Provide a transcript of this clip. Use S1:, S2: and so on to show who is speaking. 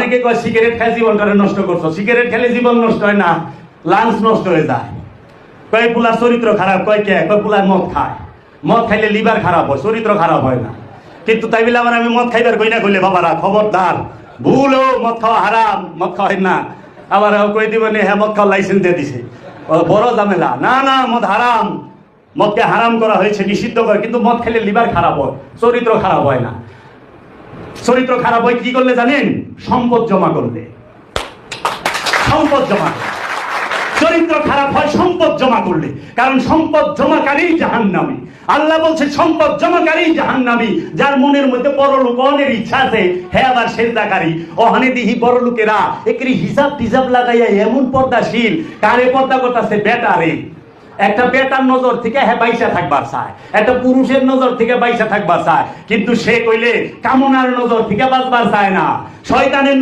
S1: অনেকে কয় সিগারেট খাই জীবনটারে নষ্ট করছো। সিগারেট খেলে জীবন নষ্ট হয় না, লাঞ্চ নষ্ট হয়ে যায়। কয় পুলার চরিত্র খারাপ, কয় কে? কয় পুলার মদ খায়, মদ খাইলে লিভার খারাপ হয়, চরিত্র খারাপ হয় না। কিন্তু তাই বলে আবার আমি মদ খাইবার কই না, কইলে বাবারা খবরদার, ভুলও মদ খাওয়া হারাম, মদ খাওয়াই না। আবার কই দিব নে হ্যাঁ মদ খাওয়ার লাইসেন্স দিয়ে দিছে, বড় ঝামেলা। না না, মদ হারাম, মদকে হারাম করা হয়েছে, নিষিদ্ধ করে। কিন্তু মদ খেলে লিভার খারাপ হয়, চরিত্র খারাপ হয় না। চরিত্র খারাপ হয় কি করলে জানেন? সম্পদ জমা করলে। সম্পদ জমা করলে চরিত্র খারাপ হয়, সম্পদ জমা করলে। কারণ সম্পদ জমাকারী জাহান্নামী। আল্লাহ বলছে সম্পদ জমাকারী জাহান্নামী। যার মনের মধ্যে পরলোক অনের ইচ্ছা আছে, হ্যাঁ আবার সেজদাকারী। ওখানে দিহি বড় লোকেরা একরি হিসাব টিসাব লাগাইয়া এমন পর্দাশীল, কারে পর্দা করতেছে? বেটারে। একটা বেটার নজর থেকে হ্যাঁ বাইসা থাকবার চায়, একটা পুরুষের নজর থেকে বাইসা থাকবার চায়, কিন্তু সে কইলে কামনার নজর থেকে বাঁচবার চায় না, শয়তানের